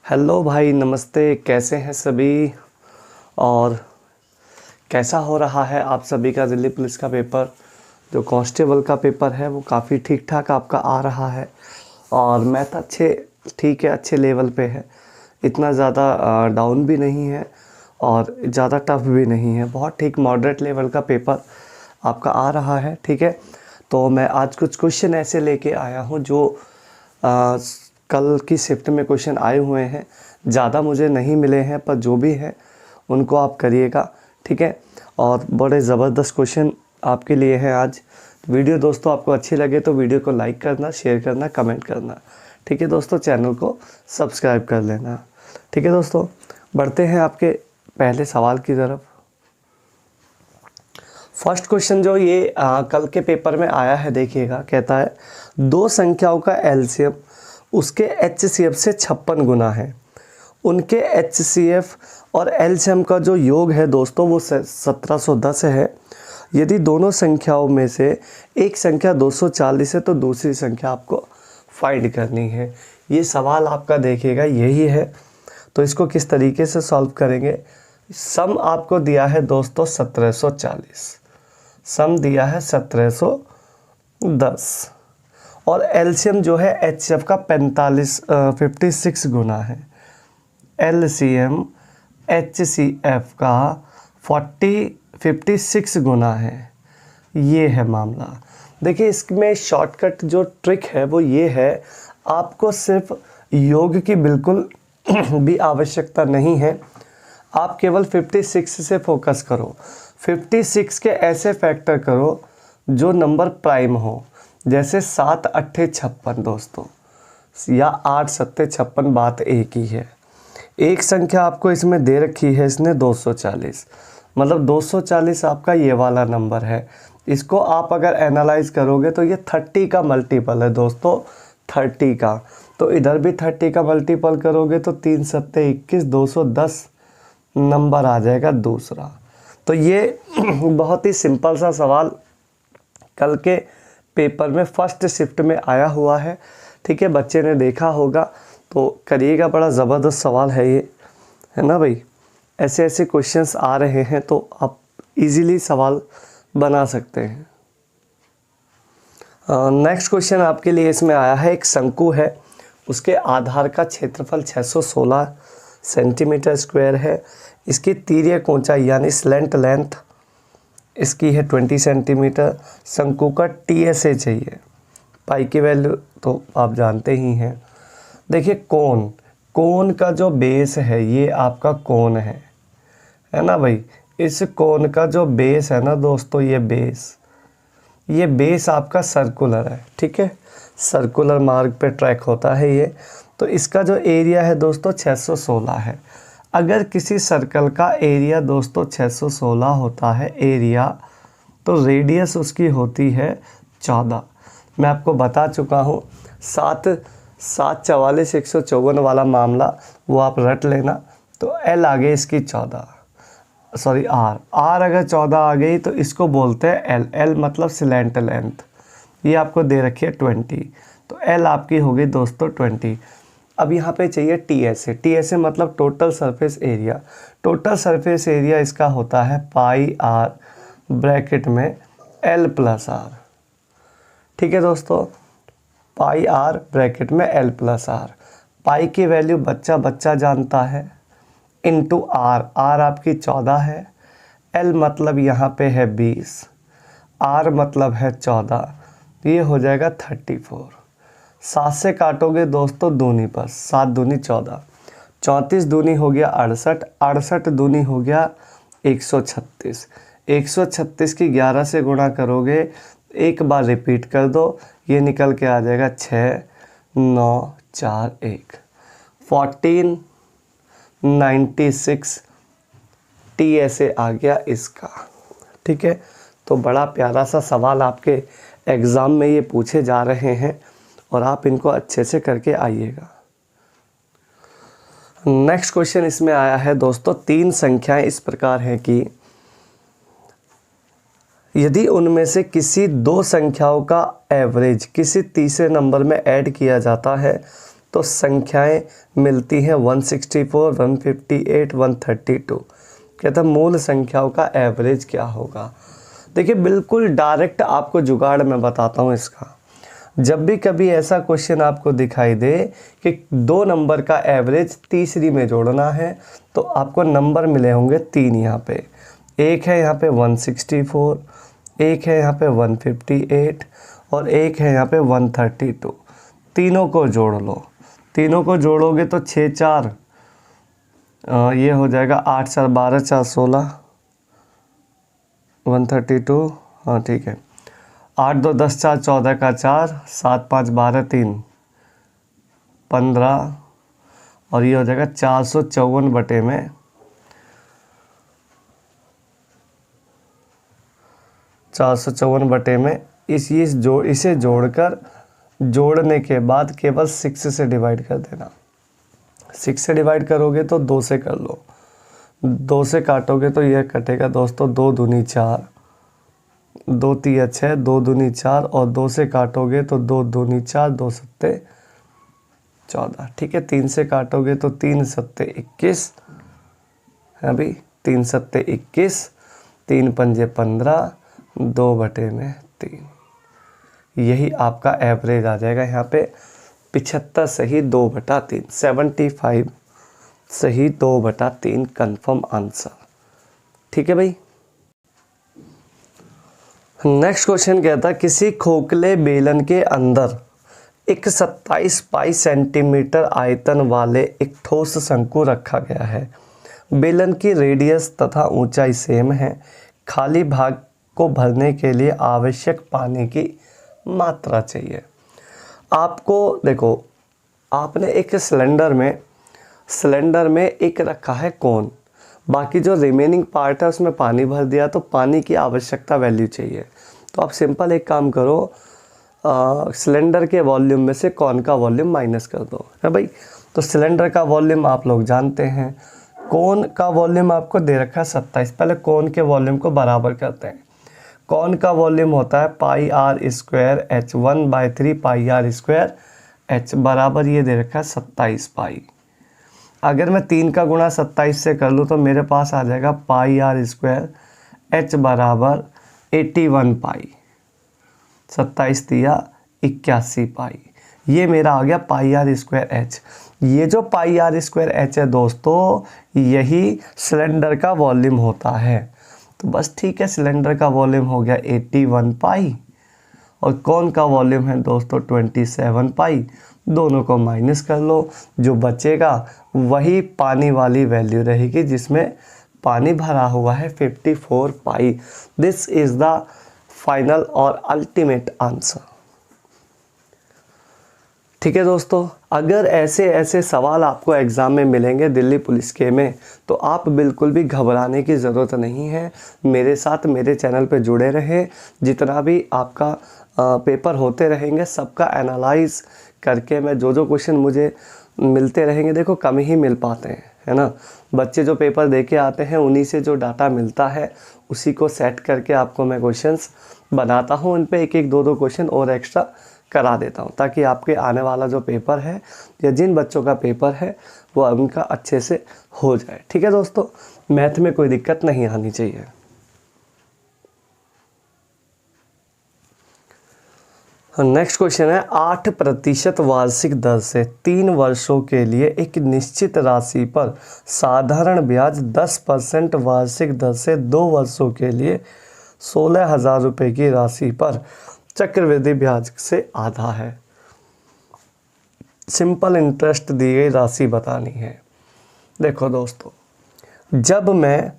Hello भाई, नमस्ते। कैसे हैं सभी और कैसा हो रहा है आप सभी का दिल्ली पुलिस का पेपर? जो कांस्टेबल का पेपर है वो काफ़ी ठीक ठाक आपका आ रहा है और मैथ ठीक है, अच्छे लेवल पे है। इतना ज़्यादा डाउन भी नहीं है और ज़्यादा टफ भी नहीं है। बहुत ठीक मॉडरेट लेवल का पेपर आपका आ रहा है। ठीक है, तो मैं आज कुछ क्वेश्चन ऐसे लेके आया हूँ जो कल की शिफ्ट में क्वेश्चन आए हुए हैं। ज़्यादा मुझे नहीं मिले हैं, पर जो भी है उनको आप करिएगा। ठीक है, और बड़े ज़बरदस्त क्वेश्चन आपके लिए हैं आज। वीडियो दोस्तों आपको अच्छी लगे तो वीडियो को लाइक करना, शेयर करना, कमेंट करना। ठीक है दोस्तों, चैनल को सब्सक्राइब कर लेना। ठीक है दोस्तों, बढ़ते हैं आपके पहले सवाल की तरफ। फर्स्ट क्वेश्चन जो ये कल के पेपर में आया है, देखिएगा। कहता है दो संख्याओं का एलसीएम उसके एचसीएफ से 56 गुना है। उनके एचसीएफ और एलसीएम का जो योग है दोस्तों वो 1710 है। यदि दोनों संख्याओं में से एक संख्या 240 है तो दूसरी संख्या आपको फाइंड करनी है। ये सवाल आपका देखिएगा यही है। तो इसको किस तरीके से सॉल्व करेंगे? सम आपको दिया है दोस्तों 1740, सम दिया है 1710 और एलसीएम जो है एचसीएफ का 56 गुना है। एलसीएम एचसीएफ का 56 गुना है। ये है मामला। देखिए, इसमें शॉर्टकट जो ट्रिक है वो ये है, आपको सिर्फ योग की बिल्कुल भी आवश्यकता नहीं है। आप केवल 56 से फोकस करो। 56 के ऐसे फैक्टर करो जो नंबर प्राइम हो, जैसे 7 अट्ठे 56 दोस्तों, या 8 सत्ते 56, बात एक ही है। एक संख्या आपको इसमें दे रखी है, इसने 240, मतलब 240 आपका ये वाला नंबर है। इसको आप अगर एनालाइज करोगे तो ये 30 का मल्टीपल है दोस्तों, 30 का। तो इधर भी 30 का मल्टीपल करोगे तो 3 सत्ते 21, 210 नंबर आ जाएगा दूसरा। तो ये बहुत ही सिंपल सा सवाल कल के पेपर में फर्स्ट शिफ्ट में आया हुआ है। ठीक है, बच्चे ने देखा होगा तो करिएगा। बड़ा ज़बरदस्त सवाल है ये, है ना भाई? ऐसे ऐसे क्वेश्चंस आ रहे हैं तो आप इजीली सवाल बना सकते हैं। नेक्स्ट क्वेश्चन आपके लिए इसमें आया है। एक शंकु है, उसके आधार का क्षेत्रफल 616 सेंटीमीटर स्क्वायर है। इसकी तिर्यक ऊंचाई यानी स्लेंट लेंथ इसकी है 20 सेंटीमीटर। शंकु का टीएसए चाहिए। पाई की वैल्यू तो आप जानते ही हैं। देखिए, कोण का जो बेस है ये आपका कोण है ना भाई? इस कोण का जो बेस है ना दोस्तों, ये बेस आपका सर्कुलर है। ठीक है, सर्कुलर मार्ग पे ट्रैक होता है ये। तो इसका जो एरिया है दोस्तों 616 है। अगर किसी सर्कल का एरिया दोस्तों 616 होता है एरिया, तो रेडियस उसकी होती है 14। मैं आपको बता चुका हूँ। 7 44 154 वाला मामला वो आप रट लेना। तो एल आगे इसकी 14, सॉरी आर अगर 14 आ गई तो इसको बोलते हैं एल। एल मतलब स्लेंट लेंथ, ये आपको दे रखी है 20। तो एल आपकी होगी दोस्तों 20। अब यहाँ पे चाहिए टीएसए। टीएसए मतलब total surface area. Total surface area इसका होता है पाई आर ब्रैकेट में एल प्लस आर। ठीक है दोस्तों, पाई आर ब्रैकेट में एल प्लस आर। पाई की वैल्यू बच्चा जानता है, इनटू आर। आर आपकी 14 है। एल मतलब यहाँ पे है 20, आर मतलब है 14, ये हो जाएगा 34। 7 से काटोगे दोस्तों दूनी पर, 7 दूनी 14, 34 दूनी हो गया 68, 68 दूनी हो गया 136, 136 की 11 से गुणा करोगे, एक बार रिपीट कर दो, ये निकल के आ जाएगा 6 9 4 1 1496 टीएसए आ गया इसका। ठीक है, तो बड़ा प्यारा सा सवाल आपके एग्ज़ाम में ये पूछे जा रहे हैं और आप इनको अच्छे से करके आइएगा। नेक्स्ट क्वेश्चन इसमें आया है दोस्तों। 3 संख्याएं इस प्रकार हैं कि यदि उनमें से किसी 2 संख्याओं का एवरेज किसी तीसरे नंबर में ऐड किया जाता है तो संख्याएं मिलती हैं 164, 158, 132। कहता मूल संख्याओं का एवरेज क्या होगा। देखिए बिल्कुल डायरेक्ट आपको जुगाड़ मैं बताता हूँ इसका। जब भी कभी ऐसा क्वेश्चन आपको दिखाई दे कि 2 नंबर का एवरेज तीसरी में जोड़ना है, तो आपको नंबर मिले होंगे 3 यहाँ पे। एक है यहाँ पे 164, एक है यहाँ पे 158 और एक है यहाँ पे 132। तीनों को जोड़ लो। तीनों को जोड़ोगे तो 6 4 ये हो जाएगा 8 4 12 4 16 132। हाँ ठीक है। 8 2 10 4 14 का 4, 7 5 12 3 15 और ये हो जाएगा 454 बटे में 454 बटे में इसे जोड़कर जोड़ने के बाद केवल 6 से डिवाइड कर देना। 6 से डिवाइड करोगे तो 2 से कर लो, 2 से काटोगे तो यह कटेगा दोस्तों 2 दूनी 4, 2 तिया 6, 2 दूनी 4 और 2 से काटोगे तो 2 दूनी 4, 2 सत्ते 14। ठीक है, 3 से काटोगे तो 3 सत्ते 21 है भाई, 3 सत्ते 21, 3 पंजे 15, 2 बटे में 3। यही आपका एवरेज आ जाएगा यहाँ पे 75 सही 2/3, 75 सही 2/3 कंफर्म आंसर। ठीक है भाई। नेक्स्ट क्वेश्चन कहता किसी खोखले बेलन के अंदर एक 27 पाई सेंटीमीटर आयतन वाले एक ठोस शंकु रखा गया है। बेलन की रेडियस तथा ऊंचाई सेम है। खाली भाग को भरने के लिए आवश्यक पानी की मात्रा चाहिए। आपको देखो, आपने एक सिलेंडर में एक रखा है कोन, बाकी जो रिमेनिंग पार्ट है उसमें पानी भर दिया, तो पानी की आवश्यकता वैल्यू चाहिए। तो आप सिंपल एक काम करो, सिलेंडर के वॉल्यूम में से कौन का वॉल्यूम माइनस कर दो, है भाई। तो सिलेंडर का वॉल्यूम आप लोग जानते हैं, कोन का वॉल्यूम आपको दे रखा है 27। पहले कोन के वॉल्यूम को बराबर करते हैं। कौन का वॉल्यूम होता है pi R square H, 1/3 pi R square H बराबर ये दे रखा है 27 पाई। अगर मैं 3 का गुणा 27 से कर लूँ तो मेरे पास आ जाएगा पाई आर स्क्वायर एच बराबर 81 पाई, 27 तिया 81 पाई। ये मेरा आ गया पाई आर स्क्वायर एच। ये जो पाई आर स्क्वायर एच है दोस्तों, यही सिलेंडर का वॉल्यूम होता है। तो बस ठीक है, सिलेंडर का वॉल्यूम हो गया 81 पाई और कौन का वॉल्यूम है दोस्तों 27 पाई। दोनों को माइनस कर लो, जो बचेगा वही पानी वाली वैल्यू रहेगी जिसमें पानी भरा हुआ है 54 पाई। दिस इज द फाइनल और अल्टीमेट आंसर। ठीक है दोस्तों, अगर ऐसे सवाल आपको एग्ज़ाम में मिलेंगे दिल्ली पुलिस के में, तो आप बिल्कुल भी घबराने की ज़रूरत नहीं है। मेरे साथ मेरे चैनल पे जुड़े रहें। जितना भी आपका पेपर होते रहेंगे सबका एनालाइज करके मैं जो क्वेश्चन मुझे मिलते रहेंगे, देखो कम ही मिल पाते हैं, है ना। बच्चे जो पेपर दे के आते हैं उन्हीं से जो डाटा मिलता है उसी को सेट करके आपको मैं क्वेश्चंस बनाता हूँ। उन पे 1-1, 2-2 क्वेश्चन और एक्स्ट्रा करा देता हूँ, ताकि आपके आने वाला जो पेपर है या जिन बच्चों का पेपर है वो उनका अच्छे से हो जाए। ठीक है दोस्तों, मैथ में कोई दिक्कत नहीं आनी चाहिए। नेक्स्ट क्वेश्चन है 8% वार्षिक दर से 3 वर्षों के लिए एक निश्चित राशि पर साधारण ब्याज 10% वार्षिक दर से 2 वर्षों के लिए 16,000 रुपये की राशि पर चक्रवृद्धि ब्याज से आधा है। सिंपल इंटरेस्ट दी गई राशि बतानी है। देखो दोस्तों, जब मैं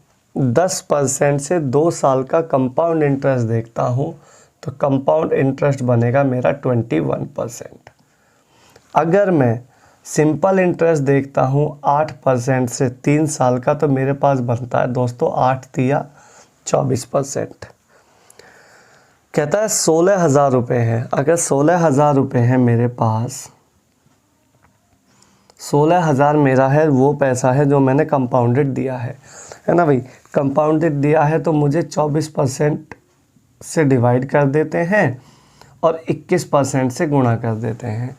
10% से 2 साल का कंपाउंड इंटरेस्ट देखता हूँ तो कंपाउंड इंटरेस्ट बनेगा मेरा 21%। अगर मैं सिंपल इंटरेस्ट देखता हूँ 8% से 3 साल का, तो मेरे पास बनता है दोस्तों 8 तिया 24%। कहता है 16,000 रुपये हैं। अगर 16,000 रुपये हैं मेरे पास, 16,000 मेरा है, वो पैसा है जो मैंने कंपाउंडेड दिया है ना भाई। कंपाउंडेड दिया है तो मुझे 24% से डिवाइड कर देते हैं और 21% से गुणा कर देते हैं।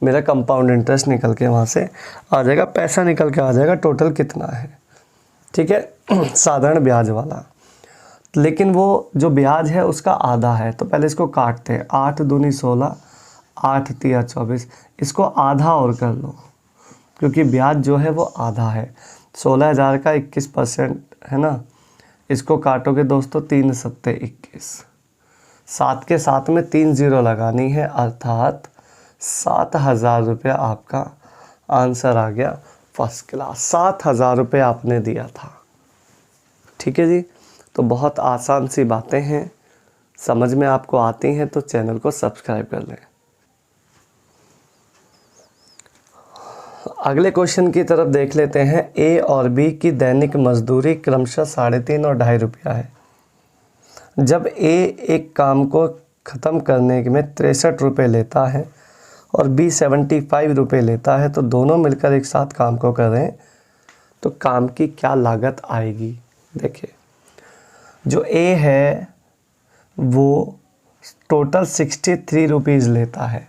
मेरा कंपाउंड इंटरेस्ट निकल के वहाँ से आ जाएगा, पैसा निकल के आ जाएगा टोटल कितना है, ठीक है, साधारण ब्याज वाला। लेकिन वो जो ब्याज है उसका आधा है, तो पहले इसको काटते हैं। 8 दूनी 16, 8 तिया 24, इसको आधा और कर लो क्योंकि ब्याज जो है वो आधा है। 16,000 का 21% है ना, इसको काटोगे दोस्तों 3 सत्ते 21, 7 के साथ में 3 0 लगानी है, अर्थात 7,000 रुपये आपका आंसर आ गया फर्स्ट क्लास। 7,000 रुपये आपने दिया था, ठीक है जी। तो बहुत आसान सी बातें हैं, समझ में आपको आती हैं तो चैनल को सब्सक्राइब कर लें। अगले क्वेश्चन की तरफ देख लेते हैं। ए और बी की दैनिक मजदूरी क्रमशः 3.5 और 2.5 रुपया है। जब ए एक काम को ख़त्म करने में 63 रुपये लेता है और बी 75 रुपये लेता है, तो दोनों मिलकर एक साथ काम को करें तो काम की क्या लागत आएगी। देखिए, जो ए है वो टोटल 63 रुपीज़ लेता है,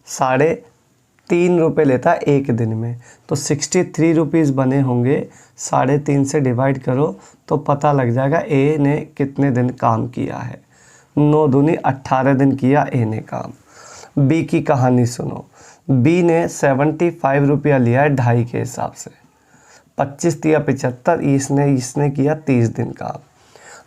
3.5 रुपये लेता है एक दिन में, तो 63 रुपीज़ बने होंगे। 3.5 से डिवाइड करो तो पता लग जाएगा ए ने कितने दिन काम किया है। 9 दूनी 18 दिन किया ए ने काम। बी की कहानी सुनो। बी ने 75 रुपया लिया है 2.5 के हिसाब से, 25 तिया 75, इसने किया 30 दिन काम।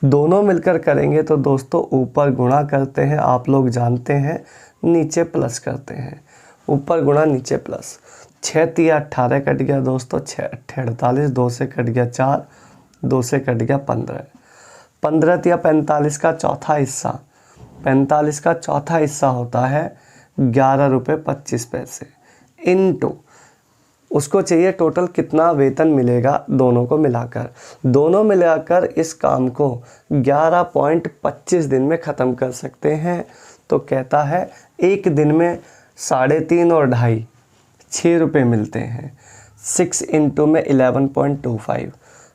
दोनों मिलकर करेंगे तो दोस्तों ऊपर गुणा करते हैं, आप लोग जानते हैं, नीचे प्लस करते हैं, ऊपर गुणा नीचे प्लस। 6 तिया 18 कट गया दोस्तों, 6 8 48, 2 से कट गया 4, 2 से कट गया 15, 15 तिया 45 का चौथा हिस्सा, 45 का चौथा हिस्सा होता है 11 रुपये 25 पैसे, इनटू उसको चाहिए टोटल कितना वेतन मिलेगा दोनों को मिलाकर। दोनों मिलाकर इस काम को 11.25 दिन में ख़त्म कर सकते हैं। तो कहता है एक दिन में 3.5 और 2.5 6 रुपये मिलते हैं। 6 इंटू में 11.25,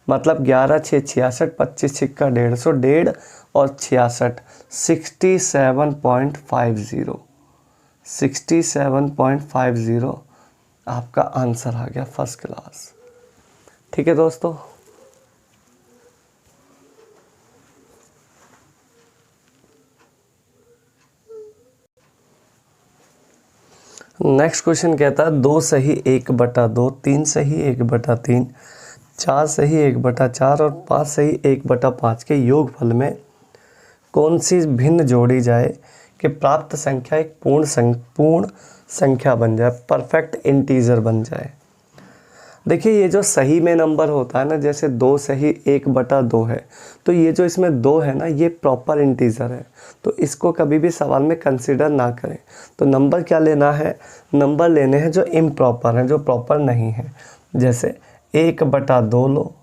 मतलब 11 6 66, 25 छिक्का 150, 1.5 और 66 67.50, 67.50 आपका आंसर आ गया फर्स्ट क्लास। ठीक है दोस्तों, नेक्स्ट क्वेश्चन कहता है 2 सही 1/2, 3 सही 1/3, 4 सही 1/4 और 5 सही 1/5 के योगफल में कौन सी भिन्न जोड़ी जाए कि प्राप्त संख्या एक पूर्ण संख्या बन जाए, परफेक्ट इंटीजर बन जाए। देखिए, ये जो सही में नंबर होता है ना, जैसे 2 सही 1/2 है, तो ये जो इसमें 2 है ना, ये प्रॉपर इंटीजर है, तो इसको कभी भी सवाल में कंसीडर ना करें। तो नंबर क्या लेना है, नंबर लेने हैं जो इम्प्रॉपर हैं, जो प्रॉपर नहीं है। जैसे 1/2 लो,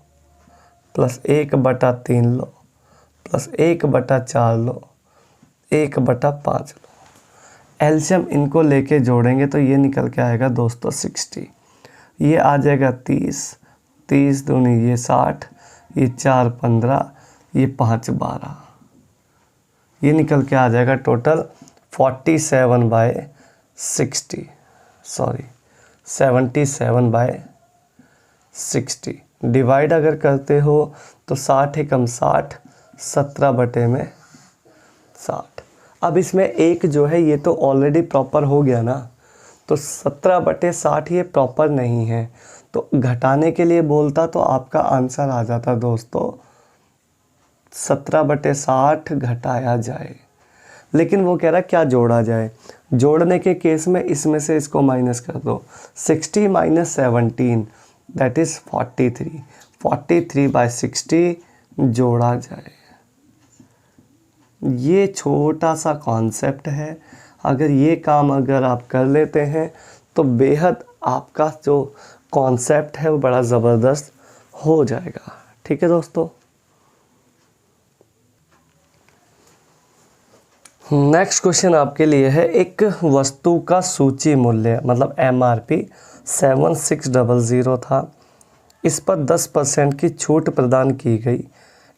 प्लस 1/3 लो, प्लस 1/4 लो, 1/5 लो। एलसीएम इनको लेके जोड़ेंगे तो ये निकल के आएगा दोस्तों 60, ये आ जाएगा 30, 30 दूनी ये 60, ये 4 15, ये 5 12, ये निकल के आ जाएगा टोटल 77/60। डिवाइड अगर करते हो तो 60 एकम 60, 17/60। अब इसमें एक जो है ये तो ऑलरेडी प्रॉपर हो गया ना, तो 17/60 ये प्रॉपर नहीं है, तो घटाने के लिए बोलता तो आपका आंसर आ जाता दोस्तों 17/60 घटाया जाए। लेकिन वो कह रहा है क्या जोड़ा जाए। जोड़ने के केस में इसमें से इसको माइनस कर दो, 60 - 17 दैट इज़ 43, 43/60 जोड़ा जाए। ये छोटा सा कॉन्सेप्ट है, अगर ये काम अगर आप कर लेते हैं तो बेहद आपका जो कॉन्सेप्ट है वो बड़ा ज़बरदस्त हो जाएगा। ठीक है दोस्तों, नेक्स्ट क्वेश्चन आपके लिए है। एक वस्तु का सूची मूल्य मतलब MRP 7600 था, इस पर 10% की छूट प्रदान की गई।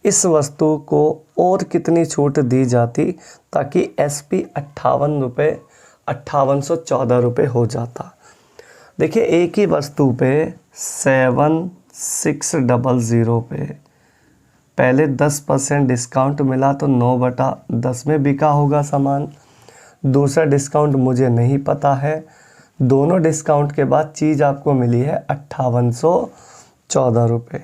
इस वस्तु को और कितनी छूट दी जाती ताकि SP 58 रुपये 5814 रुपये हो जाता। देखिए एक ही वस्तु पे 7600 पे पहले 10% डिस्काउंट मिला तो 9/10 में बिका होगा सामान। दूसरा डिस्काउंट मुझे नहीं पता है। दोनों डिस्काउंट के बाद चीज़ आपको मिली है 5814 रुपये।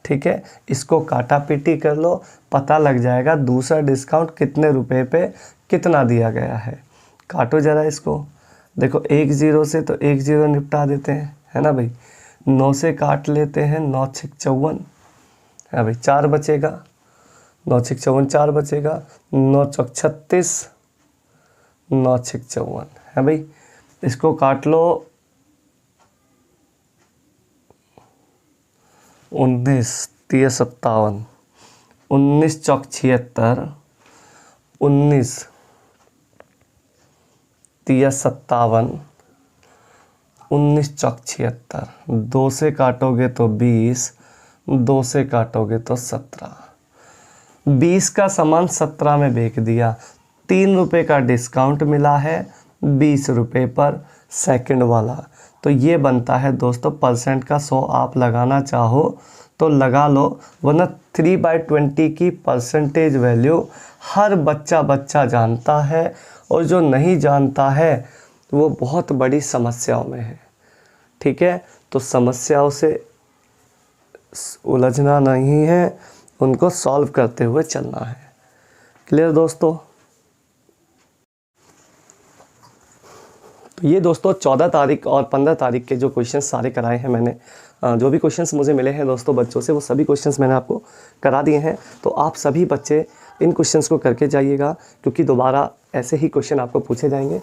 ठीक है, इसको काटा पीटी कर लो, पता लग जाएगा दूसरा डिस्काउंट कितने रुपए पे कितना दिया गया है। काटो ज़रा इसको, देखो 1 0 से तो 1 0 निपटा देते हैं, है ना भाई। 9 से काट लेते हैं, 9 6 54 है भाई, 4 बचेगा। 9 6 54 4 बचेगा, 9 चौक 36, 9 6 54 है भाई। इसको काट लो, 19 3 57, 19 चौक 76, 19 3 57, 19 चौक 76, 2 से काटोगे तो 20, 2 से काटोगे तो 17। 20 का सामान 17 में बेच दिया। 3 रुपये का डिस्काउंट मिला है 20 रुपये पर सेकंड वाला। तो ये बनता है दोस्तों परसेंट का 100। आप लगाना चाहो तो लगा लो, वरना 3/20 की परसेंटेज वैल्यू हर बच्चा जानता है, और जो नहीं जानता है वो बहुत बड़ी समस्याओं में है। ठीक है, तो समस्याओं से उलझना नहीं है, उनको सॉल्व करते हुए चलना है। क्लियर दोस्तों? तो ये दोस्तों 14 तारीख और 15 तारीख के जो क्वेश्चंस सारे कराए हैं मैंने, जो भी क्वेश्चंस मुझे मिले हैं दोस्तों बच्चों से, वो सभी क्वेश्चंस मैंने आपको करा दिए हैं। तो आप सभी बच्चे इन क्वेश्चंस को करके जाइएगा, क्योंकि दोबारा ऐसे ही क्वेश्चन आपको पूछे जाएंगे।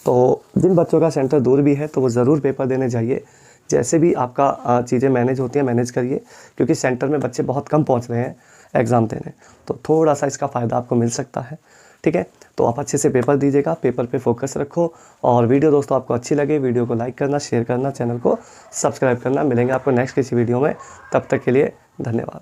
तो जिन बच्चों का सेंटर दूर भी है तो वो ज़रूर पेपर देने जाइए। जैसे भी आपका चीज़ें मैनेज होती हैं मैनेज करिए, क्योंकि सेंटर में बच्चे बहुत कम पहुँच रहे हैं एग्ज़ाम देने, तो थोड़ा सा इसका फ़ायदा आपको मिल सकता है। ठीक है, तो आप अच्छे से पेपर दीजिएगा, पेपर पे फोकस रखो। और वीडियो दोस्तों आपको अच्छी लगे, वीडियो को लाइक करना, शेयर करना, चैनल को सब्सक्राइब करना। मिलेंगे आपको नेक्स्ट किसी वीडियो में, तब तक के लिए धन्यवाद।